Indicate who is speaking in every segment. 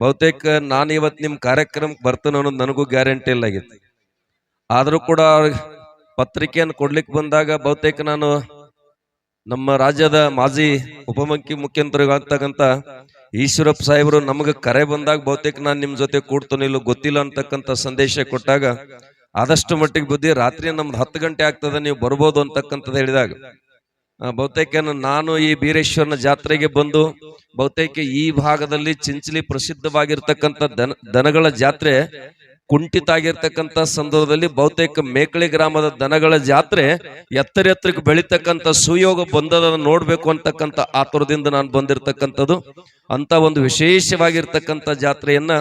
Speaker 1: ಬಹುತೇಕ ನಾನು ಇವತ್ತು ನಿಮ್ ಕಾರ್ಯಕ್ರಮಕ್ಕೆ ಬರ್ತೇನೆ ಅನ್ನೋದು ನನಗೂ ಗ್ಯಾರಂಟಿ ಇಲ್ಲ ಆಗಿತ್ತು. ಆದ್ರೂ ಕೂಡ ಪತ್ರಿಕೆಯನ್ನು ಕೊಡ್ಲಿಕ್ಕೆ ಬಂದಾಗ ಬಹುತೇಕ ನಾನು ನಮ್ಮ ರಾಜ್ಯದ ಮಾಜಿ ಉಪಮುಖ್ಯಮಂತ್ರಿಗಳಾಗ್ತಕ್ಕಂಥ ಈಶ್ವರಪ್ಪ ಸಾಹೇಬರು ನಮಗೆ ಕರೆ ಬಂದಾಗ ಬಹುತೇಕ ನಾನು ನಿಮ್ ಜೊತೆ ಕೂಡ್ತಾನೆ ಇಲ್ಲ ಗೊತ್ತಿಲ್ಲ ಅಂತಕ್ಕಂಥ ಸಂದೇಶ ಕೊಟ್ಟಾಗ ಆದಷ್ಟು ಮಟ್ಟಿಗೆ ಬುದ್ಧಿ ರಾತ್ರಿ ನಮ್ದು 10 ಗಂಟೆ ಆಗ್ತದೆ ನೀವು ಬರ್ಬೋದು ಅಂತಕ್ಕಂಥದ್ದು ಹೇಳಿದಾಗ ಬಹುತೇಕ ನಾನು ಈ ಬೀರೇಶ್ವರನ ಜಾತ್ರೆಗೆ ಬಂದು ಬಹುತೇಕ ಈ ಭಾಗದಲ್ಲಿ ಚಿಂಚಲಿ ಪ್ರಸಿದ್ಧವಾಗಿರ್ತಕ್ಕಂಥ ದನಗಳ ಜಾತ್ರೆ ಕುಂಠಿತ ಆಗಿರ್ತಕ್ಕಂಥ ಸಂದರ್ಭದಲ್ಲಿ ಬಹುತೇಕ ಮೇಕಳಿ ಗ್ರಾಮದ ದನಗಳ ಜಾತ್ರೆ ಎತ್ತರಕ್ಕೆ ಬೆಳಿತಕ್ಕಂಥ ಸುಯೋಗ ಬಂದದ ನೋಡ್ಬೇಕು ಅಂತಕ್ಕಂಥ ಆತುರದಿಂದ ನಾನು ಬಂದಿರತಕ್ಕಂಥದ್ದು. ಅಂತ ಒಂದು ವಿಶೇಷವಾಗಿರ್ತಕ್ಕಂಥ ಜಾತ್ರೆಯನ್ನ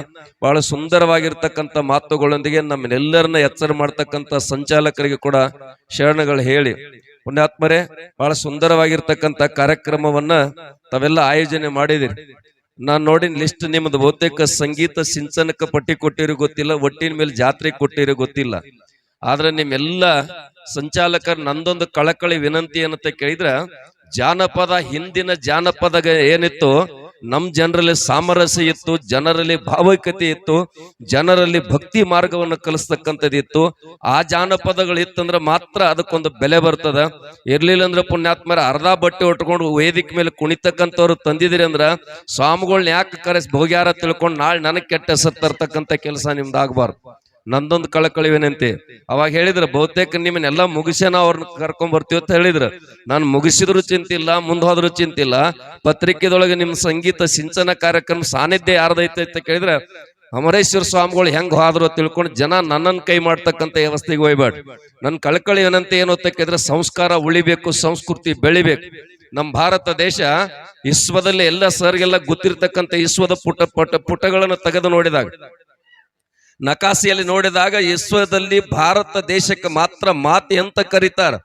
Speaker 1: ಬಹಳ ಸುಂದರವಾಗಿರ್ತಕ್ಕಂಥ ಮಾತುಗಳೊಂದಿಗೆ ನಮ್ಮನ್ನೆಲ್ಲರನ್ನ ಎಚ್ಚರ ಮಾಡ್ತಕ್ಕಂಥ ಸಂಚಾಲಕರಿಗೆ ಕೂಡ ಶರಣಗಳು ಹೇಳಿ, ಪುಣ್ಯಾತ್ಮರೇ ಬಹಳ ಸುಂದರವಾಗಿರ್ತಕ್ಕಂಥ ಕಾರ್ಯಕ್ರಮವನ್ನ ತಾವೆಲ್ಲ ಆಯೋಜನೆ ಮಾಡಿದಿರಿ. ನಾನ್ ನೋಡಿನ ಲಿಸ್ಟ್ ನಿಮ್ದು ಬಹುತೇಕ ಸಂಗೀತ ಸಿಂಚನಕ್ಕೆ ಪಟ್ಟಿ ಕೊಟ್ಟಿರೋ ಗೊತ್ತಿಲ್ಲ, ಒಟ್ಟಿನ ಮೇಲೆ ಜಾತ್ರೆ ಕೊಟ್ಟಿರೋ ಗೊತ್ತಿಲ್ಲ. ಆದ್ರೆ ನಿಮ್ಮೆಲ್ಲ ಸಂಚಾಲಕರು ನಂದೊಂದು ಕಳಕಳಿ ವಿನಂತಿ ಏನಂತ ಕೇಳಿದ್ರ, ಜಾನಪದ ಹಿಂದಿನ ಜಾನಪದ ಏನಿತ್ತು ನಮ್ ಜನರಲ್ಲಿ ಸಾಮರಸ್ಯ ಇತ್ತು, ಜನರಲ್ಲಿ ಭಾವೈಕ್ಯತೆ ಇತ್ತು, ಜನರಲ್ಲಿ ಭಕ್ತಿ ಮಾರ್ಗವನ್ನು ಕಲಿಸ್ತಕ್ಕಂಥದ್ದಿತ್ತು. ಆ ಜಾನಪದಗಳು ಇತ್ತಂದ್ರೆ ಮಾತ್ರ ಅದಕ್ಕೊಂದು ಬೆಲೆ ಬರ್ತದ. ಇರ್ಲಿಲ್ಲ ಅಂದ್ರೆ ಪುಣ್ಯಾತ್ಮರ ಅರ್ಧ ಬಟ್ಟೆ ಉಟ್ಕೊಂಡು ವೇದಿಕೆ ಮೇಲೆ ಕುಣಿತಕ್ಕಂಥವ್ರು ತಂದಿದಿರಿ ಅಂದ್ರ ಸ್ವಾಮಿಗಳನ್ನ ಯಾಕೆ ಕರೆಸಿ ಹೋಗ್ಯಾರ ತಿಳ್ಕೊಂಡು ನಾಳೆ ನನಗ್ ಕೆಟ್ಟ ಹೆಸರು ತರ್ತಕ್ಕಂಥ ಕೆಲಸ ನಿಮ್ದು ಆಗ್ಬಾರ್ದು. ನಂದೊಂದು ಕಳಕಳಿ ವಿನಂತಿ. ಅವಾಗ ಹೇಳಿದ್ರ ಬಹುತೇಕ ನಿಮ್ಮನ್ನೆಲ್ಲ ಮುಗಿಸೇನ ಅವ್ರನ್ನ ಕರ್ಕೊಂಡ್ ಬರ್ತೀವಿ ಅಂತ ಹೇಳಿದ್ರ. ನಾನು ಮುಗಿಸಿದ್ರು ಚಿಂತಿಲ್ಲ, ಮುಂದ್ ಹೋದ್ರು ಚಿಂತಿಲ್ಲ. ಪತ್ರಿಕೆದೊಳಗೆ ನಿಮ್ ಸಂಗೀತ ಸಿಂಚನ ಕಾರ್ಯಕ್ರಮ ಸಾನ್ನಿಧ್ಯ ಯಾರ್ದೈತೆ ಅಂತ ಕೇಳಿದ್ರೆ ಅಮರೇಶ್ವರ ಸ್ವಾಮಿಗಳು ಹೆಂಗ್ ಹೋದ್ರು ತಿಳ್ಕೊಂಡು ಜನ ನನ್ನನ್ ಕೈ ಮಾಡ್ತಕ್ಕಂಥ ವ್ಯವಸ್ಥೆಗೆ ಹೋಗ್ಬೇಡ. ನನ್ ಕಳಕಳಿ ವಿನಂತಿ ಏನು ಅಂತ ಕೇಳಿದ್ರೆ, ಸಂಸ್ಕಾರ ಉಳಿಬೇಕು, ಸಂಸ್ಕೃತಿ ಬೆಳಿಬೇಕು. ನಮ್ ಭಾರತ ದೇಶ ವಿಶ್ವದಲ್ಲಿ ಎಲ್ಲ ಸರ್ಗೆಲ್ಲ ಗೊತ್ತಿರ್ತಕ್ಕಂಥ ವಿಶ್ವದ ಪುಟಗಳನ್ನು ತೆಗೆದು ನೋಡಿದಾಗ, ನಕಾಸಿಯಲ್ಲಿ ನೋಡಿದಾಗ ವಿಶ್ವದಲ್ಲಿ ಭಾರತ ದೇಶಕ್ಕೆ ಮಾತ್ರ ಮಾತೆ ಅಂತ ಕರೀತಾರ.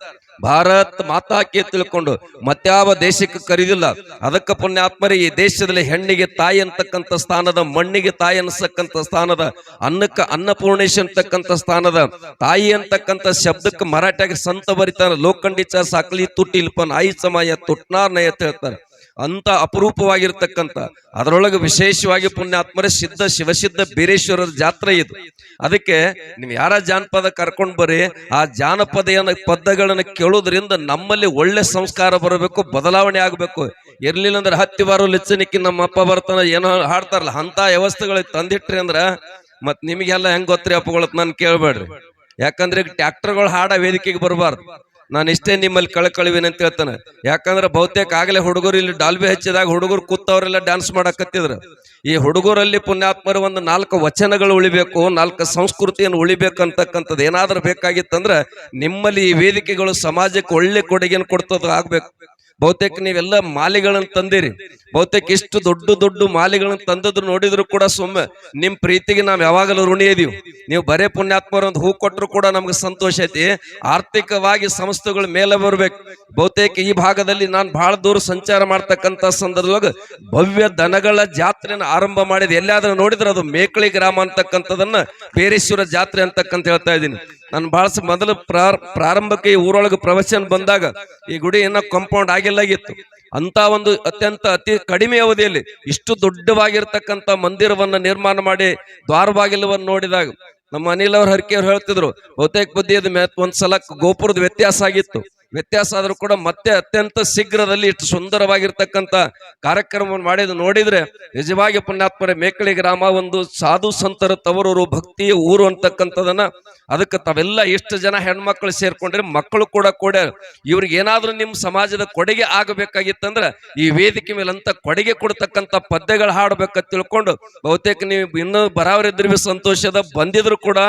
Speaker 1: ಭಾರತ್ ಮಾತಾಕೆ ತಿಳ್ಕೊಂಡು ಮತ್ಯಾವ ದೇಶಕ್ಕೆ ಕರೀದಿಲ್ಲ. ಅದಕ್ಕೆ ಪುಣ್ಯಾತ್ಮರಿ ಈ ದೇಶದಲ್ಲಿ ಹೆಣ್ಣಿಗೆ ತಾಯಿ ಅಂತಕ್ಕಂಥ ಸ್ಥಾನದ, ಮಣ್ಣಿಗೆ ತಾಯಿ ಅನ್ಸಕ್ಕಂಥ ಸ್ಥಾನದ, ಅನ್ನಕ್ಕೆ ಅನ್ನಪೂರ್ಣೇಶ್ ಅಂತಕ್ಕಂಥ ಸ್ಥಾನದ, ತಾಯಿ ಅಂತಕ್ಕಂಥ ಶಬ್ದಕ್ಕೆ ಮರಾಠಿಯಾಗಿ ಸಂತ ಬರೀತಾರೆ, ಲೋಖಂಡಿಚ ಸಾಕಲಿ ತುಟ್ಟಿಲ್ಪನ್ ಆಯಿ ಸಮಯ ತುಟ್ನಾರ್ನಯ ಅಂತ ಹೇಳ್ತಾರೆ. ಅಂತ ಅಪರೂಪವಾಗಿರ್ತಕ್ಕಂಥ ಅದರೊಳಗೆ ವಿಶೇಷವಾಗಿ ಪುಣ್ಯಾತ್ಮರೇ ಶಿವಸಿದ್ಧ ಬೀರೇಶ್ವರರ ಜಾತ್ರೆ ಇದು. ಅದಕ್ಕೆ ನೀವು ಯಾರ ಜಾನಪದ ಕರ್ಕೊಂಡ್ ಬರ್ರಿ, ಆ ಜಾನಪದ ಪದಗಳನ್ನ ಕೇಳೋದ್ರಿಂದ ನಮ್ಮಲ್ಲಿ ಒಳ್ಳೆ ಸಂಸ್ಕಾರ ಬರಬೇಕು, ಬದಲಾವಣೆ ಆಗ್ಬೇಕು. ಇರ್ಲಿಲ್ಲ ಅಂದ್ರೆ ಹತ್ತಿ ಬಾರೋ ಲಿಚ್ಚನಿಕ್ಕಿ ನಮ್ಮ ಅಪ್ಪ ಬರ್ತಾನ ಏನೋ ಹಾಡ್ತಾರಲ್ಲ, ಅಂತ ವ್ಯವಸ್ಥೆಗಳಿಗೆ ತಂದಿಟ್ರಿ ಅಂದ್ರ ಮತ್ ನಿಮಗೆಲ್ಲ ಹೆಂಗ್ ಗೊತ್ತ್ರಿ ಅಪ್ಪಗಳತ್ ನಾನು ಕೇಳ್ಬೇಡ್ರಿ. ಯಾಕಂದ್ರೆ ಟ್ಯಾಕ್ಟರ್ಗಳು ಹಾಡ ವೇದಿಕೆಗೆ ಬರಬಾರ್ದು. ನಾನು ಇಷ್ಟೇ ನಿಮ್ಮಲ್ಲಿ ಕಳಕಳಿವೇನೆ ಅಂತ ಹೇಳ್ತಾನೆ. ಯಾಕಂದ್ರೆ ಬಹುತೇಕ ಆಗಲೇ ಹುಡುಗರು ಇಲ್ಲಿ ಡಾಲ್ಬಿ ಹಚ್ಚಿದಾಗ ಹುಡುಗರು ಕೂತವ್ರೆಲ್ಲ ಡ್ಯಾನ್ಸ್ ಮಾಡಕತ್ತಿದ್ರು. ಈ ಹುಡುಗರಲ್ಲಿ ಪುಣ್ಯಾತ್ಮರು ಒಂದು 4 ವಚನಗಳು ಉಳಿಬೇಕು, 4 ಸಂಸ್ಕೃತಿಯನ್ನು ಉಳಿಬೇಕು ಅಂತಕ್ಕಂಥದ್ದು ಏನಾದ್ರೂ ಬೇಕಾಗಿತ್ತಂದ್ರ ನಿಮ್ಮಲ್ಲಿ ಈ ವೇದಿಕೆಗಳು ಸಮಾಜಕ್ಕೆ ಒಳ್ಳೆ ಕೊಡುಗೆಯನ್ನು ಕೊಡ್ತದ ಆಗ್ಬೇಕು. ಬಹುತೇಕ ನೀವೆಲ್ಲ ಮಾಲಿಗಳನ್ನ ತಂದಿರಿ. ಬಹುತೇಕ ಇಷ್ಟು ದೊಡ್ಡ ಮಾಲಿಗಳನ್ನ ತಂದದ್ದು ನೋಡಿದ್ರು ಕೂಡ ಸುಮ್ಮನೆ ನಿಮ್ ಪ್ರೀತಿಗೆ ನಾವ್ ಯಾವಾಗಲೂ ಋಣಿ ಇದೀವಿ. ನೀವು ಬರೇ ಪುಣ್ಯಾತ್ಮರ ಒಂದು ಹೂ ಕೊಟ್ಟರು ಕೂಡ ನಮ್ಗೆ ಸಂತೋಷ ಐತಿ. ಆರ್ಥಿಕವಾಗಿ ಸಂಸ್ಥೆಗಳ ಮೇಲೆ ಬರ್ಬೇಕು. ಬಹುತೇಕ ಈ ಭಾಗದಲ್ಲಿ ನಾನು ಬಹಳ ದೂರ ಸಂಚಾರ ಮಾಡ್ತಕ್ಕಂಥ ಸಂದರ್ಭದಾಗ ಭವ್ಯ ದನಗಳ ಜಾತ್ರೆನ ಆರಂಭ ಮಾಡಿದೆ. ಎಲ್ಲಾದ್ರೂ ನೋಡಿದ್ರೆ ಅದು ಮೇಕಳಿ ಗ್ರಾಮ ಅಂತಕ್ಕಂಥದನ್ನ ಬೀರೇಶ್ವರ ಜಾತ್ರೆ ಅಂತಕ್ಕಂತ ಹೇಳ್ತಾ ಇದ್ದೀನಿ. ನಾನು ಬಹಳ ಮೊದಲು ಪ್ರಾರಂಭಕ್ಕೆ ಈ ಊರೊಳಗೆ ಪ್ರವಚನ ಬಂದಾಗ ಈ ಗುಡಿ ಏನೋ ಕಾಂಪೌಂಡ್ ಆಗಿಲ್ಲಾಗಿತ್ತು. ಅಂತ ಒಂದು ಅತಿ ಕಡಿಮೆ ಅವಧಿಯಲ್ಲಿ ಇಷ್ಟು ದೊಡ್ಡವಾಗಿರ್ತಕ್ಕಂಥ ಮಂದಿರವನ್ನ ನಿರ್ಮಾಣ ಮಾಡಿ ದ್ವಾರ ಬಾಗಿಲವನ್ನು ನೋಡಿದಾಗ ನಮ್ಮ ಅನಿಲ್ ಅವ್ರ ಹರಿಕೆಯವ್ರು ಹೇಳ್ತಿದ್ರು, ಬಹುತೇಕ ಬುದ್ಧಿ ಒಂದ್ಸಲ ಗೋಪುರದ ವ್ಯತ್ಯಾಸ ಆಗಿತ್ತು. ವ್ಯತ್ಯಾಸ ಆದ್ರೂ ಕೂಡ ಮತ್ತೆ ಅತ್ಯಂತ ಶೀಘ್ರದಲ್ಲಿ ಇಷ್ಟು ಸುಂದರವಾಗಿರ್ತಕ್ಕಂಥ ಕಾರ್ಯಕ್ರಮವನ್ನು ಮಾಡಿದ್ದು ನೋಡಿದ್ರೆ ನಿಜವಾಗಿ ಪುಣ್ಯಾತ್ಮರೇ ಮೇಕಳಿ ಗ್ರಾಮ ಒಂದು ಸಾಧು ಸಂತರ ತವರೂರು, ಭಕ್ತಿಯ ಊರು ಅಂತಕ್ಕಂಥದನ್ನ. ಅದಕ್ಕೆ ತಾವೆಲ್ಲ ಎಷ್ಟು ಜನ ಹೆಣ್ಮಕ್ಳು ಸೇರ್ಕೊಂಡ್ರೆ ಮಕ್ಕಳು ಕೂಡ ಇವ್ರಿಗೆ ಏನಾದ್ರೂ ನಿಮ್ ಸಮಾಜದ ಕೊಡುಗೆ ಆಗಬೇಕಾಗಿತ್ತಂದ್ರ ಈ ವೇದಿಕೆ ಮೇಲೆ ಅಂತ ಕೊಡುಗೆ ಕೊಡ್ತಕ್ಕಂಥ ಪದ್ಯಗಳು ಹಾಡ್ಬೇಕಂತ ತಿಳ್ಕೊಂಡು ಬಹುತೇಕ ನೀವು ಇನ್ನೂ ಬರಾವರಿದ್ರು ಸಂತೋಷದ ಬಂದಿದ್ರು ಕೂಡ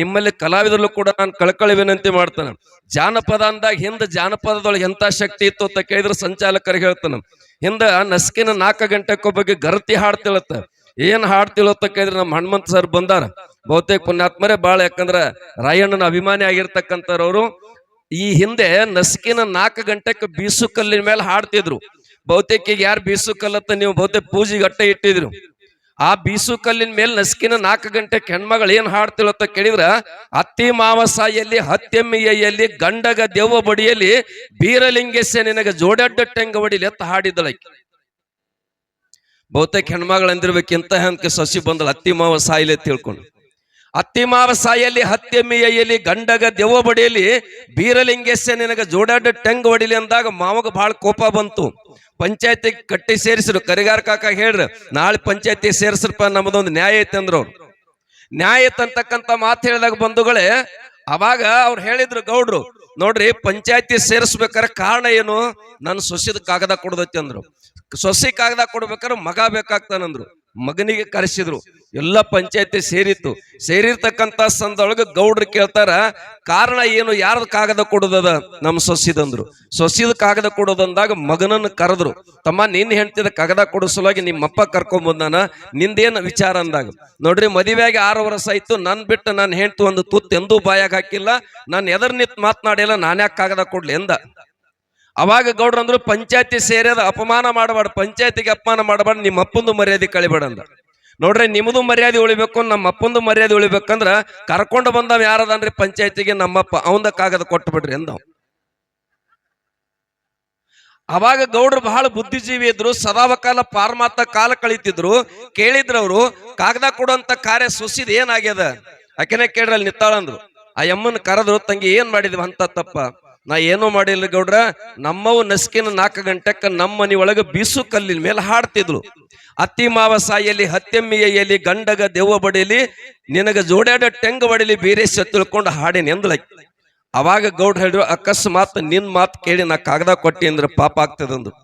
Speaker 1: ನಿಮ್ಮಲ್ಲಿ ಕಲಾವಿದರು ಕೂಡ ನಾನು ಕಳಕಳಿ ವಿನಂತಿ ಮಾಡ್ತೇನೆ. ಜಾನಪದ ಅಂದಾಗ ಹಿಂದೆ ಜಾನಪದದೊಳಗೆ ಎಂತ ಶಕ್ತಿ ಇತ್ತು ಅಂತ ಕೇಳಿದ್ರೆ ಸಂಚಾಲಕರಿಗೆ ಹೇಳ್ತಾನ, ಹಿಂದ ನಸ್ಕಿನ 4 ಗಂಟೆಗೊಬ್ಬಗೆ ಗರತಿ ಹಾಡ್ತಿಳತ್ತ. ಏನ್ ಹಾಡ್ತಿಳತ್ತ ಕೇಳಿದ್ರೆ ನಮ್ಮ ಹನುಮಂತ ಸರ್ ಬಂದಾರ. ಬಹುತೇಕ ಪುಣ್ಯಾತ್ಮರೇ ಬಾಳ, ಯಾಕಂದ್ರ ರಾಯಣ್ಣನ ಅಭಿಮಾನಿ ಆಗಿರ್ತಕ್ಕಂಥವ್ರು. ಈ ಹಿಂದೆ ನಸ್ಕಿನ 4 ಗಂಟೆಗೆ ಬೀಸು ಕಲ್ಲಿನ ಮೇಲೆ ಹಾಡ್ತಿದ್ರು. ಬಹುತೇಕ ಈಗ ಯಾರು ಬೀಸು ಕಲ್ಲತ್ತ ನೀವು ಬಹುತೇಕ ಪೂಜೆಗೆ ಅಟ್ಟೆ ಇಟ್ಟಿದ್ರು. ಆ ಬೀಸು ಕಲ್ಲಿನ ಮೇಲೆ ನಸ್ಕಿನ 4 ಗಂಟೆಗೆ ಹೆಣ್ಮಗಳು ಏನ್ ಹಾಡ್ತಿಳತ್ತ ಕೇಳಿದ್ರ, ಅತ್ತಿ ಮಾವಸಾಯಲ್ಲಿ ಹತ್ತೆಮ್ಮಿಯಲ್ಲಿ ಗಂಡಗ ದೆವ್ವ ಬಡಿಯಲ್ಲಿ ಬೀರಲಿಂಗೇಶ ನಿನಗ ಜೋಡಡ್ಡ ಟೆಂಗ ಬಡಿಲಿ ಅಂತ ಹಾಡಿದಳಕಿ. ಬಹುತೇಕ ಹೆಣ್ಮಗಳು ಅಂದಿರ್ಬೇಕಿಂತ ಹಂಗೆ ಸೊಸಿ ಬಂದಳು ಅತ್ತಿ ಮಾವ ಸಾಯಿಲೆ ತಿಳ್ಕೊಂಡು. ಅತ್ತಿ ಮಾವ ಸಾಯಲ್ಲಿ ಹತ್ಯೆಮ್ಮಿಯಲ್ಲಿ ಗಂಡಗ ದೆವ್ವ ಬಡಿಯಲಿ ಬೀರಲಿಂಗೇಶ ನಿನಗ ಜೋಡಾಡ ಟೆಂಗ್ ಹೊಡಿಲಿ ಅಂದಾಗ ಮಾವಗ ಬಹಳ ಕೋಪ ಬಂತು. ಪಂಚಾಯತಿ ಕಟ್ಟಿ ಸೇರಿಸಿರು. ಕರಿಗಾರ ಕಾಕ ಹೇಳ್ರಿ ನಾಳೆ ಪಂಚಾಯತಿ ಸೇರಿಸ್ರಪ್ಪ ನಮ್ಮದೊಂದು ನ್ಯಾಯ ಐತೆ ಅಂದ್ರು. ಅವ್ರು ನ್ಯಾಯ ಐತಂತಕ್ಕಂತ ಮಾತು ಹೇಳಿದಾಗ ಬಂಧುಗಳೇ ಅವಾಗ ಅವ್ರು ಹೇಳಿದ್ರು ಗೌಡ್ರು, ನೋಡ್ರಿ ಪಂಚಾಯತಿ ಸೇರಿಸ್ಬೇಕಾರೆ ಕಾರಣ ಏನು, ನನ್ನ ಸೊಸಿದ ಕಾಗದ ಕೊಡದೈತಿ ಅಂದ್ರು. ಸೊಸಿ ಕಾಗದ ಕೊಡ್ಬೇಕಾದ್ರೆ ಮಗ ಬೇಕಾಗ್ತಾನಂದ್ರು. ಮಗನಿಗೆ ಕರೆಸಿದ್ರು. ಎಲ್ಲ ಪಂಚಾಯತಿ ಸೇರಿತ್ತು. ಸೇರಿರ್ತಕ್ಕಂತ ಸಂದೊಳಗೆ ಗೌಡ್ರು ಕೇಳ್ತಾರ ಕಾರಣ ಏನು, ಯಾರ್ದು ಕಾಗದ ಕೊಡೋದದ, ನಮ್ಮ ಸೊಸಿದಂದ್ರು. ಸೊಸಿದ ಕಾಗದ ಕೊಡೋದಂದಾಗ ಮಗನನ್ನು ಕರೆದ್ರು. ತಮ್ಮ ನಿನ್ನ ಹೆಂಡ್ತಿದ ಕಾಗದ ಕೊಡೋ ಸಲುವಾಗಿ ನಿಮ್ಮಪ್ಪ ಕರ್ಕೊಂಬಂದಾನ, ನಿಂದೇನು ವಿಚಾರ ಅಂದಾಗ, ನೋಡ್ರಿ ಮದುವೆಯಾಗಿ 6 ವರ್ಷ ಆಯ್ತು, ನನ್ ಬಿಟ್ಟು ನಾನು ಹೆಂಡ್ತಿ ಒಂದು ತುತ್ತು ಎಂದೂ ಬಾಯಾಗ ಹಾಕಿಲ್ಲ, ನಾನು ಎದರ್ ನಿಂತ್ ಮಾತನಾಡಿಲ್ಲ, ನಾನ್ಯಾಕೆ ಕಾಗದ ಕೊಡ್ಲಿ ಎಂದ. ಅವಾಗ ಗೌಡ್ರು ಅಂದ್ರು ಪಂಚಾಯತಿ ಸೇರಿದ ಅಪಮಾನ ಮಾಡಬಾರ್ದು, ಪಂಚಾಯತಿಗೆ ಅಪಮಾನ ಮಾಡಬಾರ್ದು, ನಿಮ್ಮ ಅಪ್ಪಂದು ಮರ್ಯಾದೆ ಕಳಿಬೇಡ ಅಂದ. ನೋಡ್ರಿ ನಿಮ್ಮದು ಮರ್ಯಾದೆ ಉಳಿಬೇಕು, ನಮ್ಮ ಅಪ್ಪಂದು ಮರ್ಯಾದೆ ಉಳಿಬೇಕಂದ್ರ ಕರ್ಕೊಂಡು ಬಂದವ ಯಾರದನ್ರಿ ಪಂಚಾಯತಿಗೆ, ನಮ್ಮಪ್ಪ, ಅವಂದ ಕಾಗದ ಕೊಟ್ಟು ಬಿಡ್ರಿ ಅಂದವ್. ಅವಾಗ ಗೌಡ್ರು ಬಹಳ ಬುದ್ಧಿಜೀವಿ ಇದ್ರು, ಸದಾವಕಾಲ ಪಾರಮಾರ್ಥ ಕಾಲ ಕಳೀತಿದ್ರು. ಕೇಳಿದ್ರವ್ರು ಕಾಗದ ಕೊಡುವಂತ ಕಾರ್ಯ ಸೊಸಿದ್ ಏನಾಗ್ಯದ, ಆಕೆನೆ ಕೇಳ್ರಲ್ಲಿ ನಿತ್ತಾಳಂದ್ರು. ಆ ಯಮ್ಮನ್ ಕರೆದ್ರು, ತಂಗಿ ಏನ್ ಮಾಡಿದ್ವಿ ಅಂತ ತಪ್ಪ. ನಾ ಏನೂ ಮಾಡಿಲ್ಲ ಗೌಡ್ರ, ನಮ್ಮವು ನಸ್ಕಿನ 4 ಗಂಟೆಕ್ಕ ನಮ್ಮ ಮನಿ ಒಳಗೆ ಬೀಸು ಕಲ್ಲಿನ ಮೇಲೆ ಹಾಡ್ತಿದ್ರು. ಅತ್ತಿ ಮಾವ ಸಾಯಲ್ಲಿ ಹತ್ಯೆಮ್ಮಿಯಲ್ಲಿ ಗಂಡಗ ದೆವ್ವ ಬಡಿಲಿ ನಿನಗ ಜೋಡ್ಯಾಡ ಟೆಂಗ್ ಬಡಿಲಿ ಬೀರೇಶ ತಿಳ್ಕೊಂಡು ಹಾಡಿನ ಎಂದಳಕಿ. ಅವಾಗ ಗೌಡ್ರು ಹೇಳಿದ್ರು, ಅಕಸ್ಮಾತ್ ನಿನ್ ಮಾತು ಕೇಳಿ ನಾ ಕಾಗದ ಕೊಟ್ಟಿ ಅಂದ್ರೆ ಪಾಪ ಆಗ್ತದಂದ್ರು.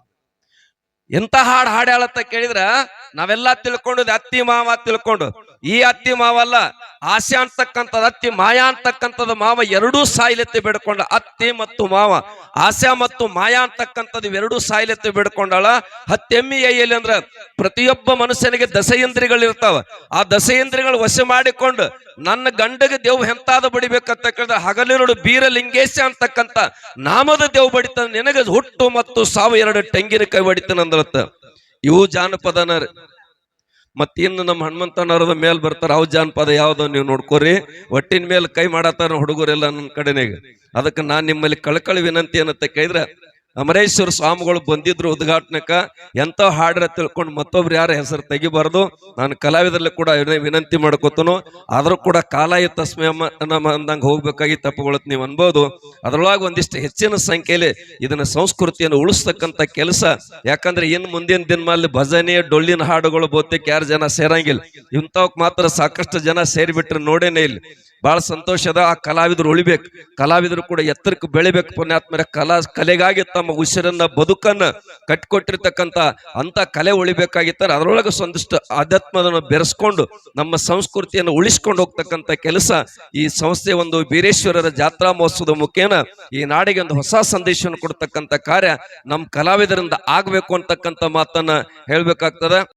Speaker 1: ಎಂತ ಹಾಡು ಹಾಡ್ಯಾಳತ್ತ ಕೇಳಿದ್ರ ನಾವೆಲ್ಲಾ ತಿಳ್ಕೊಂಡು ಅತ್ತಿ ಮಾವ ತಿಳ್ಕೊಂಡು, ಈ ಅತ್ತಿ ಮಾವಲ್ಲ, ಆಸೆ ಅಂತಕ್ಕಂಥದ್ದು ಅತ್ತಿ, ಮಾಯಾ ಅಂತಕ್ಕಂಥದ್ದು ಮಾವ, ಎರಡೂ ಸಾಯಿಲೆತ್ತಿ ಬೇಡ್ಕೊಂಡ. ಅತ್ತಿ ಮತ್ತು ಮಾವ, ಆಸೆ ಮತ್ತು ಮಾಯಾ ಅಂತಕ್ಕಂಥದ್ದು ಇವೆರಡೂ ಸಾಯಿಲೆತ್ತಿ ಬೇಡ್ಕೊಂಡಾಳ. ಹತ್ಯೆಮ್ಮಿಯಲ್ಲಿ ಅಂದ್ರ ಪ್ರತಿಯೊಬ್ಬ ಮನುಷ್ಯನಿಗೆ ದಶೇಂದ್ರಿಗಳಿರ್ತಾವ. ಆ ದಶೇಂದ್ರಿಗಳು ವಶ ಮಾಡಿಕೊಂಡು ನನ್ನ ಗಂಡಗೆ ದೇವ್ ಎಂತಾದ ಬಡಿಬೇಕಂತ ಕೇಳಿದ್ರೆ ಹಗಲಿರುಳು ಬೀರಲಿಂಗೇಶ ಅಂತಕ್ಕಂಥ ನಾಮದ ದೇವ್ ಬಡಿತ, ನಿನಗೆ ಹುಟ್ಟು ಮತ್ತು ಸಾವು 2 ಟೆಂಗಿನ ಕೈ ಬಡಿತಾನಂದ್ರತ್ತ. ಇವು ಜಾನಪದನ. ಮತ್ತಿನ್ನು ನಮ್ಮ ಹನುಮಂತನವರದ ಮೇಲ್ ಬರ್ತಾರ, ಅವ್ ಜಾನಪದ ಯಾವ್ದೋ ನೀವು ನೋಡ್ಕೋರಿ. ಒಟ್ಟಿನ ಮೇಲೆ ಕೈ ಮಾಡತ್ತಾರ ಹುಡುಗರೆಲ್ಲ ನನ್ನ ಕಡೆನೆಗೆ. ಅದಕ್ಕೆ ನಾನ್ ನಿಮ್ಮಲ್ಲಿ ಕಳಕಳಿ ವಿನಂತಿ ಏನಂತ ಕೇಳಿದ್ರೆ, ಅಮರೇಶ್ವರ ಸ್ವಾಮಿಗಳು ಬಂದಿದ್ರು ಉದ್ಘಾಟನಕ್ಕ, ಎಂತ ಹಾಡ್ರ ತಿಳ್ಕೊಂಡು ಮತ್ತೊಬ್ರು ಯಾರ ಹೆಸರು ತೆಗಿಬಾರ್ದು. ನಾನು ಕಲಾವಿದರಲ್ಲಿ ಕೂಡ ವಿನಂತಿ ಮಾಡ್ಕೋತನು. ಆದ್ರೂ ಕೂಡ ಕಾಲಾಯ ತಸ್ಮೆ ಅಂದಂಗೆ ಹೋಗ್ಬೇಕಾಗಿ ತಪ್ಪುಗಳತ್ ನೀವು ಅನ್ಬೋದು. ಅದ್ರೊಳಗೆ ಒಂದಿಷ್ಟು ಹೆಚ್ಚಿನ ಸಂಖ್ಯೆಯಲ್ಲಿ ಇದನ್ನ ಸಂಸ್ಕೃತಿಯನ್ನು ಉಳಿಸ್ತಕ್ಕಂಥ ಕೆಲಸ. ಯಾಕಂದ್ರೆ ಇನ್ನು ಮುಂದಿನ ದಿನಮಾಲಿ ಭಜನೆ ಡೊಳ್ಳಿನ ಹಾಡುಗಳು ಬಹುತೇಕ 2 ಜನ ಸೇರಂಗಿಲ್ಲ, ಇಂಥವಕ್ ಮಾತ್ರ ಸಾಕಷ್ಟು ಜನ ಸೇರಿಬಿಟ್ರೆ ನೋಡೇನೆ ಇಲ್ಲಿ. ಬಹಳ ಸಂತೋಷದ. ಆ ಕಲಾವಿದರು ಉಳಿಬೇಕು, ಕಲಾವಿದರು ಕೂಡ ಎತ್ತರಕ್ಕೆ ಬೆಳಿಬೇಕು. ಪುಣ್ಯಾತ್ಮರ ಕಲೆಗಾಗಿ ತಮ್ಮ ಉಸಿರನ್ನ ಬದುಕನ್ನ ಕಟ್ಕೊಟ್ಟಿರ್ತಕ್ಕಂಥ ಅಂತ ಕಲೆ ಉಳಿಬೇಕಾಗಿತ್ತಾರೆ. ಅದರೊಳಗೆ ಒಂದಿಷ್ಟು ಆಧ್ಯಾತ್ಮದನ್ನು ಬೆರೆಸ್ಕೊಂಡು ನಮ್ಮ ಸಂಸ್ಕೃತಿಯನ್ನು ಉಳಿಸ್ಕೊಂಡು ಹೋಗ್ತಕ್ಕಂಥ ಕೆಲಸ ಈ ಸಂಸ್ಥೆ ಒಂದು ಬೀರೇಶ್ವರರ ಜಾತ್ರಾ ಮಹೋತ್ಸವದ ಮುಖೇನ ಈ ನಾಡಿಗೆ ಒಂದು ಹೊಸ ಸಂದೇಶವನ್ನು ಕೊಡ್ತಕ್ಕಂಥ ಕಾರ್ಯ ನಮ್ಮ ಕಲಾವಿದರಿಂದ ಆಗ್ಬೇಕು ಅಂತಕ್ಕಂಥ ಮಾತನ್ನ ಹೇಳ್ಬೇಕಾಗ್ತದ.